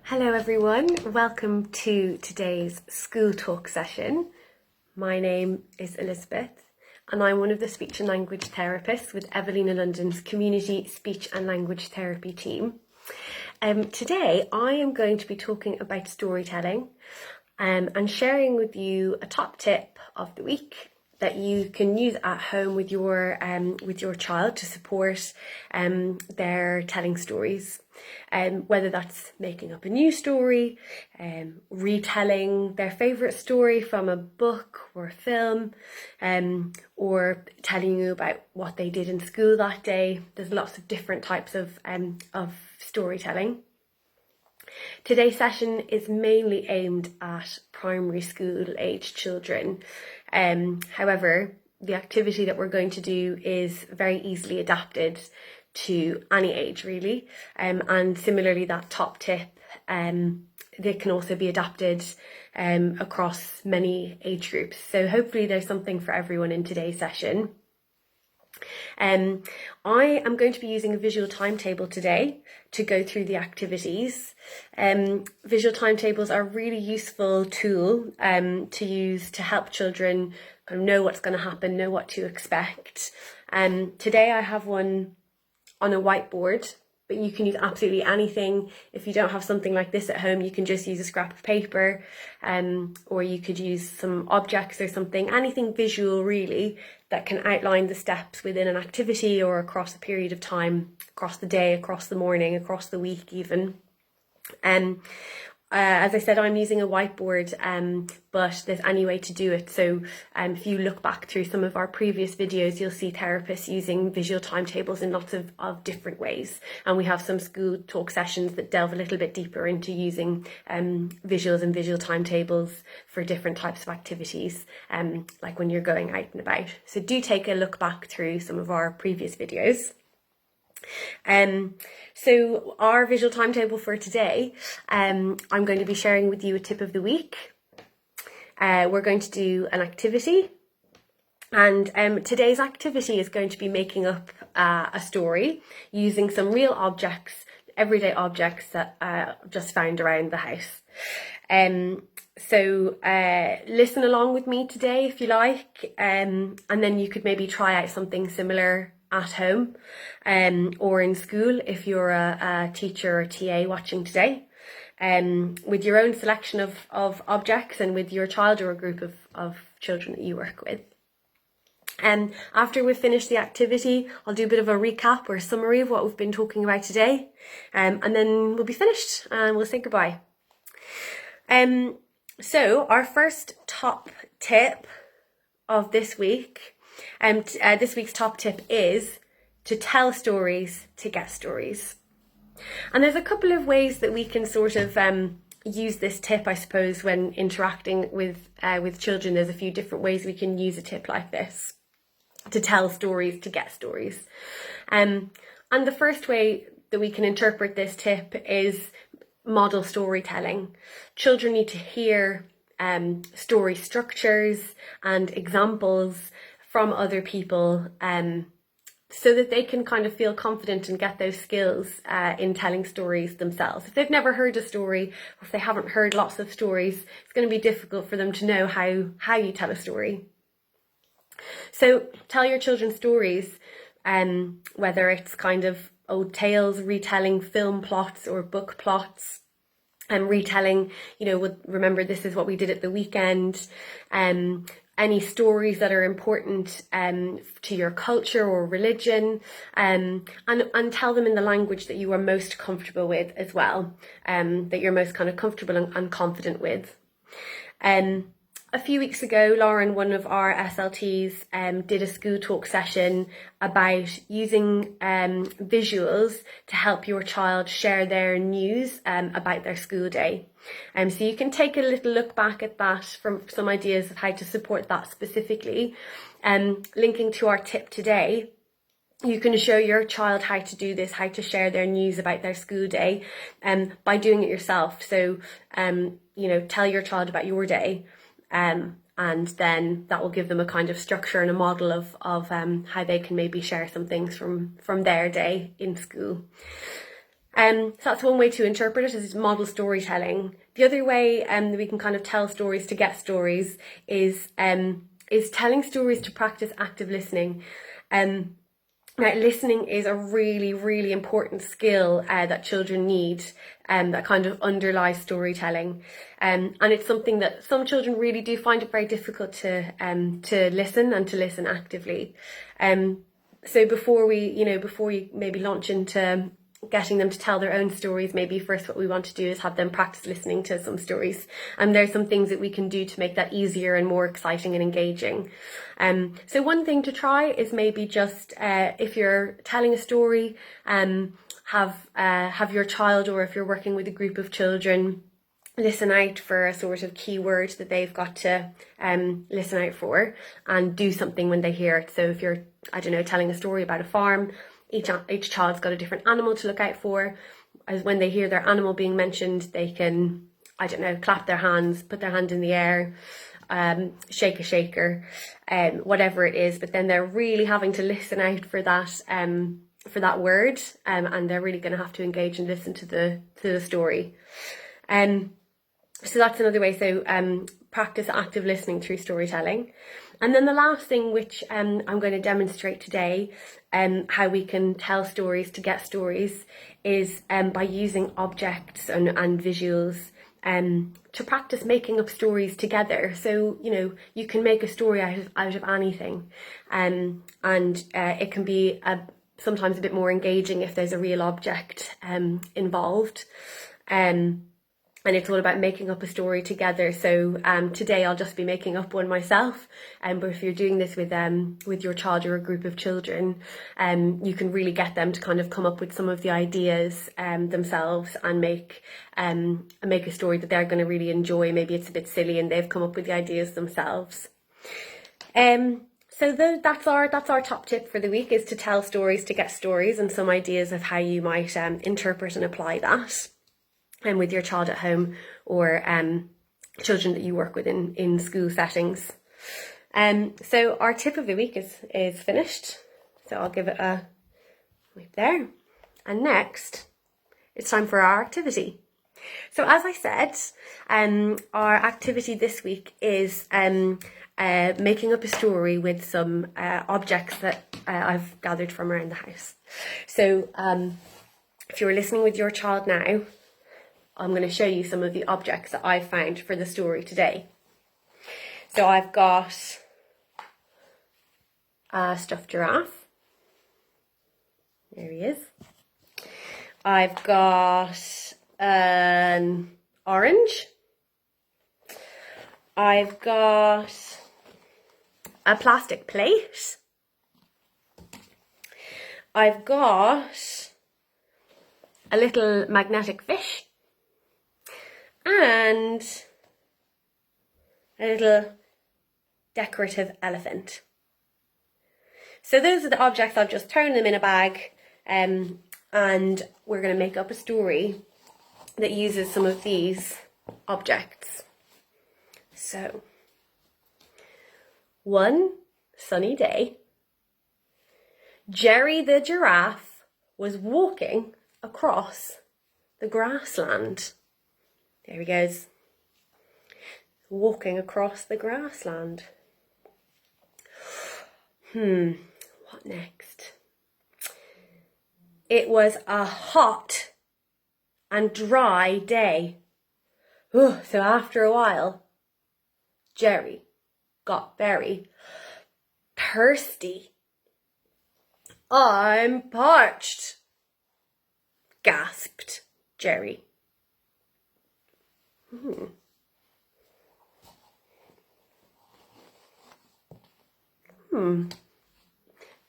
Hello everyone, welcome to today's school talk session. My name is Elizabeth and I'm one of the speech and language therapists with Evelina London's Community Speech and Language Therapy team. Today I am going to be talking about storytelling and sharing with you a top tip of the week that you can use at home with your child to support their telling stories. Whether that's making up a new story, retelling their favourite story from a book or a film, or telling you about what they did in school that day. There's lots of different types of storytelling. Today's session is mainly aimed at primary school age children. However, the activity that we're going to do is very easily adapted to any age really, and similarly that top tip they can also be adapted across many age groups. So hopefully there's something for everyone in today's session. I am going to be using a visual timetable today to go through the activities. Visual timetables are a really useful tool to use to help children kind of know what's going to happen, know what to expect. Today I have one on a whiteboard, but you can use absolutely anything. If you don't have something like this at home, you can just use a scrap of paper, or you could use some objects or something, anything visual really that can outline the steps within an activity or across a period of time, across the day, across the morning, across the week even. As I said, I'm using a whiteboard, but there's any way to do it. So if you look back through some of our previous videos, you'll see therapists using visual timetables in lots of different ways. And we have some school talk sessions that delve a little bit deeper into using visuals and visual timetables for different types of activities, like when you're going out and about. So do take a look back through some of our previous videos. So our visual timetable for today, I'm going to be sharing with you a tip of the week. We're going to do an activity, and today's activity is going to be making up a story using some real objects, everyday objects that I've just found around the house. So listen along with me today if you like, and then you could maybe try out something similar at home or in school if you're a teacher or TA watching today, with your own selection of objects and with your child or a group of children that you work with. After we've finished the activity, I'll do a bit of a recap or a summary of what we've been talking about today, and then we'll be finished and we'll say goodbye. So our first top tip of this week, this week's top tip is to tell stories to get stories. And there's a couple of ways that we can sort of use this tip, I suppose, when interacting with children. There's a few different ways we can use a tip like this to tell stories to get stories. And the first way that we can interpret this tip is model storytelling. Children need to hear story structures and examples from other people, so that they can kind of feel confident and get those skills in telling stories themselves. If they've never heard a story, or if they haven't heard lots of stories, it's going to be difficult for them to know how you tell a story. So tell your children stories, whether it's kind of old tales, retelling film plots or book plots, and retelling, remember this is what we did at the weekend, any stories that are important to your culture or religion, and tell them in the language that you are most comfortable with as well, that you're most kind of comfortable and confident with. A few weeks ago, Lauren, one of our SLTs, did a school talk session about using visuals to help your child share their news about their school day. So you can take a little look back at that from some ideas of how to support that specifically. Linking to our tip today, you can show your child how to do this, how to share their news about their school day, by doing it yourself. So, tell your child about your day. And then that will give them a kind of structure and a model of how they can maybe share some things from their day in school. So that's one way to interpret it, is model storytelling. The other way that we can kind of tell stories to get stories is telling stories to practice active listening. Now, listening is a really, really important skill that children need, that kind of underlies storytelling. And it's something that some children really do find it very difficult to listen, and to listen actively. So before you maybe launch into getting them to tell their own stories, maybe first what we want to do is have them practice listening to some stories. And there's some things that we can do to make that easier and more exciting and engaging. So one thing to try is maybe just, if you're telling a story, have your child, or if you're working with a group of children, listen out for a sort of keyword that they've got to listen out for, and do something when they hear it. So if you're, I don't know, telling a story about a farm, each child's got a different animal to look out for. As when they hear their animal being mentioned, they can, I don't know, clap their hands, put their hand in the air, shake a shaker, whatever it is. But then they're really having to listen out for that word, and they're really going to have to engage and listen to the story. So that's another way. So practice active listening through storytelling. And then the last thing, which I'm going to demonstrate today, how we can tell stories to get stories, is by using objects and visuals to practice making up stories together. So, you can make a story out of anything, and it can be sometimes a bit more engaging if there's a real object involved. And it's all about making up a story together. So today I'll just be making up one myself. But if you're doing this with your child or a group of children, you can really get them to kind of come up with some of the ideas themselves, and make a story that they're going to really enjoy. Maybe it's a bit silly and they've come up with the ideas themselves. So that's our top tip for the week, is to tell stories to get stories, and some ideas of how you might interpret and apply that. And with your child at home, or children that you work with in school settings. So our tip of the week is finished. So I'll give it a wipe there. And next, it's time for our activity. So as I said, our activity this week is making up a story with some objects that I've gathered from around the house. So if you're listening with your child now, I'm going to show you some of the objects that I found for the story today. So I've got a stuffed giraffe. There he is. I've got an orange. I've got a plastic plate. I've got a little magnetic fish. And a little decorative elephant. So those are the objects. I've just thrown them in a bag, and we're going to make up a story that uses some of these objects. So, one sunny day, Jerry the giraffe was walking across the grassland. There he goes, walking across the grassland. What next? It was a hot and dry day. So after a while, Jerry got very thirsty. I'm parched, gasped Jerry.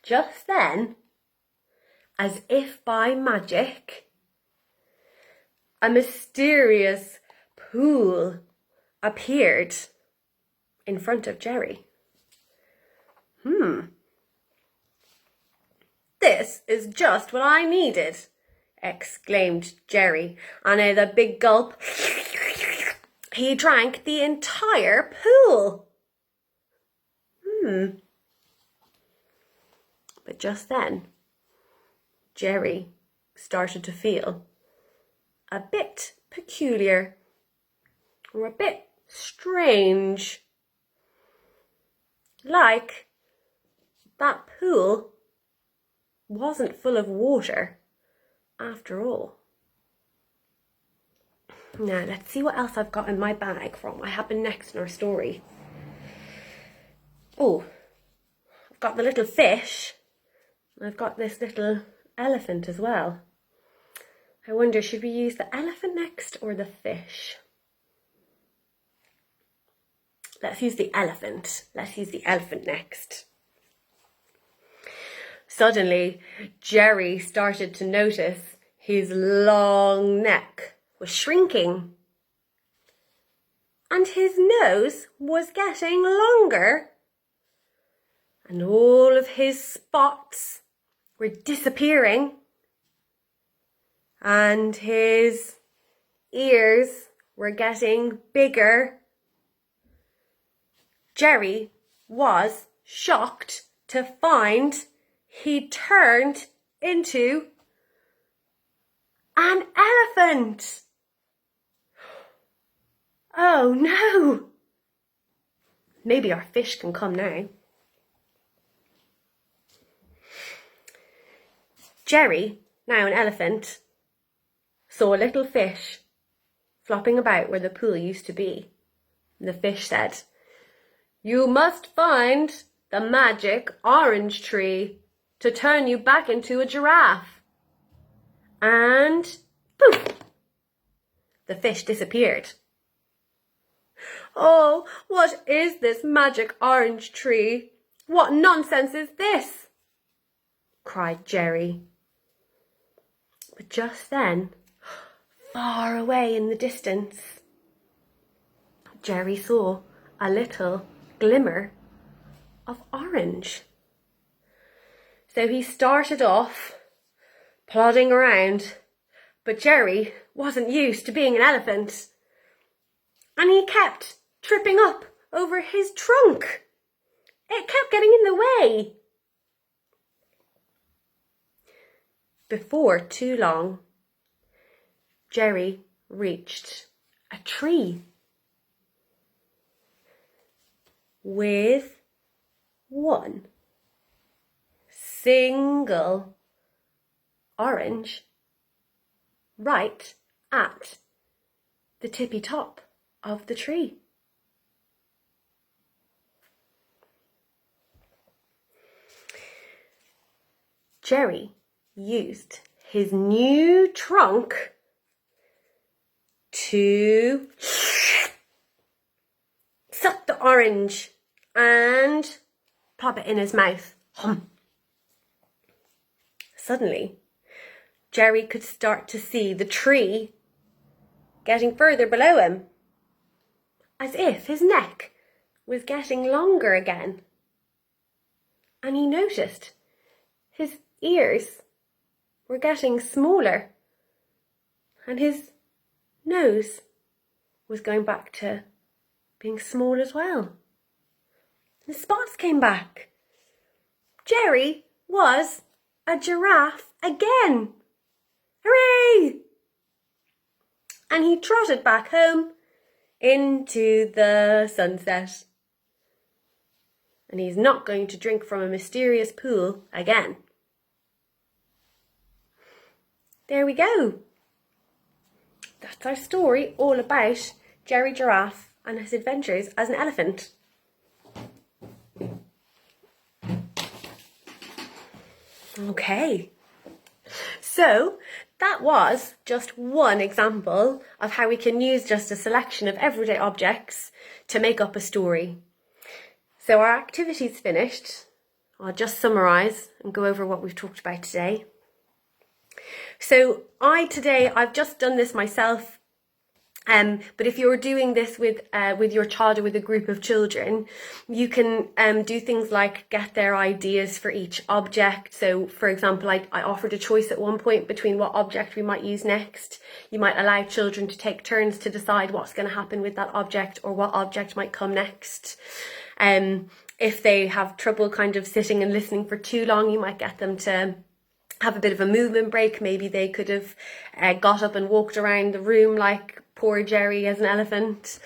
Just then, as if by magic, a mysterious pool appeared in front of Jerry. This is just what I needed, exclaimed Jerry, and with a big gulp, he drank the entire pool. But just then, Jerry started to feel a bit peculiar or a bit strange. Like that pool wasn't full of water after all. Now let's see what else I've got in my bag from what happened next in our story. Oh, I've got the little fish. I've got this little elephant as well. I wonder, should we use the elephant next or the fish? Let's use the elephant. Let's use the elephant next. Suddenly, Jerry started to notice his long neck was shrinking. And his nose was getting longer. And all of his spots were disappearing. And his ears were getting bigger. Jerry was shocked to find he turned into an elephant. Oh no! Maybe our fish can come now. Jerry, now an elephant, saw a little fish flopping about where the pool used to be. And the fish said, "You must find the magic orange tree to turn you back into a giraffe." And poof! The fish disappeared. "Oh, what is this magic orange tree? What nonsense is this?" cried Jerry. But just then, far away in the distance, Jerry saw a little glimmer of orange. So he started off plodding around, but Jerry wasn't used to being an elephant, and he kept tripping up over his trunk. It kept getting in the way. Before too long, Jerry reached a tree with one single orange right at the tippy top of the tree. Jerry used his new trunk to suck the orange and plop it in his mouth. Hum. Suddenly, Jerry could start to see the tree getting further below him, as if his neck was getting longer again. And he noticed his ears were getting smaller, and his nose was going back to being small as well. The spots came back. Jerry was a giraffe again. Hooray! And he trotted back home into the sunset. And he's not going to drink from a mysterious pool again. There we go. That's our story all about Jerry Giraffe and his adventures as an elephant. Okay, so that was just one example of how we can use just a selection of everyday objects to make up a story. So our activity's finished. I'll just summarise and go over what we've talked about today. So I've just done this myself, but if you're doing this with your child or with a group of children, you can do things like get their ideas for each object. So for example, I offered a choice at one point between what object we might use next. You might allow children to take turns to decide what's going to happen with that object or what object might come next. If they have trouble kind of sitting and listening for too long, you might get them to have a bit of a movement break. Maybe they could have got up and walked around the room like poor Jerry as an elephant.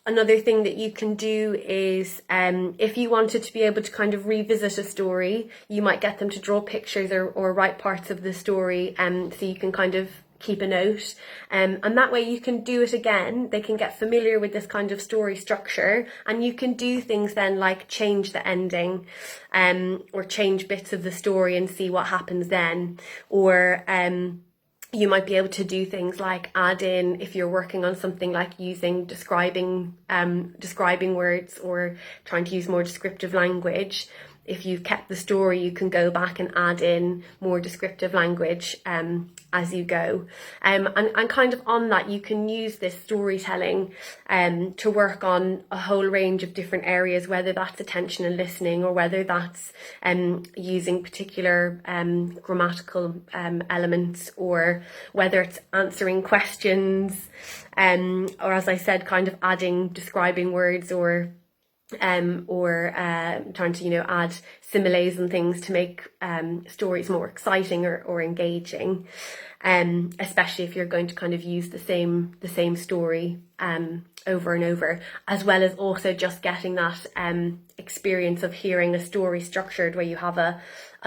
Another thing that you can do is if you wanted to be able to kind of revisit a story, you might get them to draw pictures or write parts of the story, so you can kind of keep a note, and that way you can do it again. They can get familiar with this kind of story structure, and you can do things then like change the ending, or change bits of the story and see what happens then, or you might be able to do things like add in, if you're working on something like using describing words or trying to use more descriptive language. If you've kept the story, you can go back and add in more descriptive language as you go. And kind of on that, you can use this storytelling to work on a whole range of different areas, whether that's attention and listening, or whether that's using particular grammatical elements, or whether it's answering questions, or as I said, kind of adding describing words, or trying to add similes and things to make stories more exciting or engaging, especially if you're going to kind of use the same story over and over, as well as also just getting that experience of hearing a story structured where you have a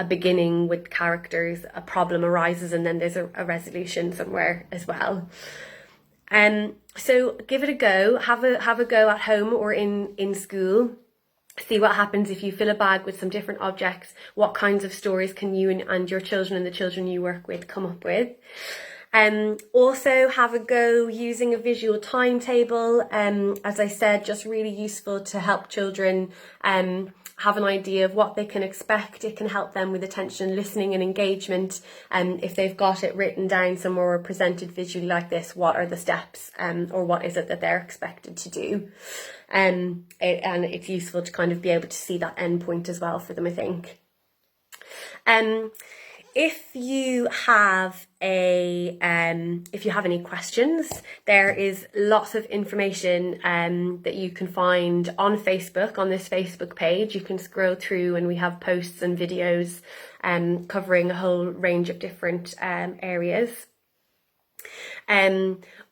beginning with characters, a problem arises, and then there's a resolution somewhere as well. So give it a go, have a go at home or in school. See what happens if you fill a bag with some different objects. What kinds of stories can you and your children and the children you work with come up with? Also have a go using a visual timetable. As I said, just really useful to help children have an idea of what they can expect. It can help them with attention, listening and engagement. If they've got it written down somewhere or presented visually like this, what are the steps, or what is it that they're expected to do? And it's useful to kind of be able to see that end point as well for them, I think. If you have any questions, there is lots of information that you can find on Facebook, on this Facebook page. You can scroll through and we have posts and videos covering a whole range of different areas.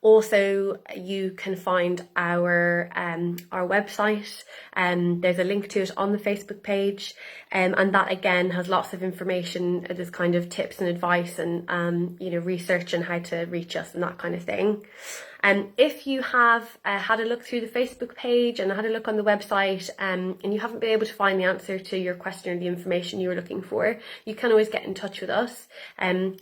Also, you can find our website, there's a link to it on the Facebook page, and that again has lots of information. There's kind of tips and advice and research on how to reach us and that kind of thing. If you have had a look through the Facebook page and had a look on the website, and you haven't been able to find the answer to your question or the information you were looking for, you can always get in touch with us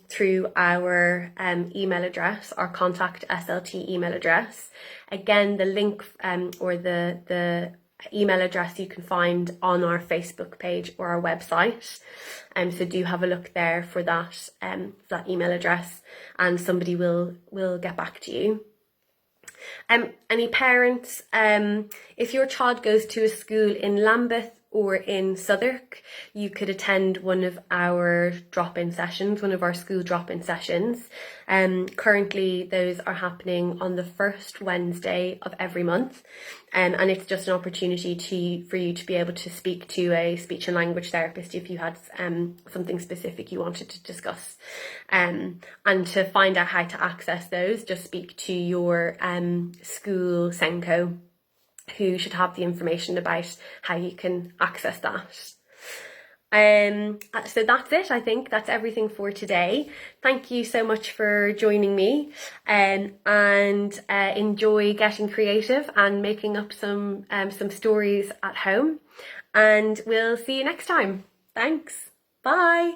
through our email address, our contact SLT email address. Again, the link or the email address you can find on our Facebook page or our website. So do have a look there for that email address, and somebody will get back to you. Any parents, if your child goes to a school in Lambeth or in Southwark, you could attend one of our drop-in sessions, one of our school drop-in sessions. Currently those are happening on the first Wednesday of every month, and it's just an opportunity for you to be able to speak to a speech and language therapist if you had something specific you wanted to discuss. And to find out how to access those, just speak to your school SENCO, who should have the information about how you can access that. So that's it. I think that's everything for today. Thank you so much for joining me, and enjoy getting creative and making up some stories at home, and we'll see you next time. Thanks. Bye.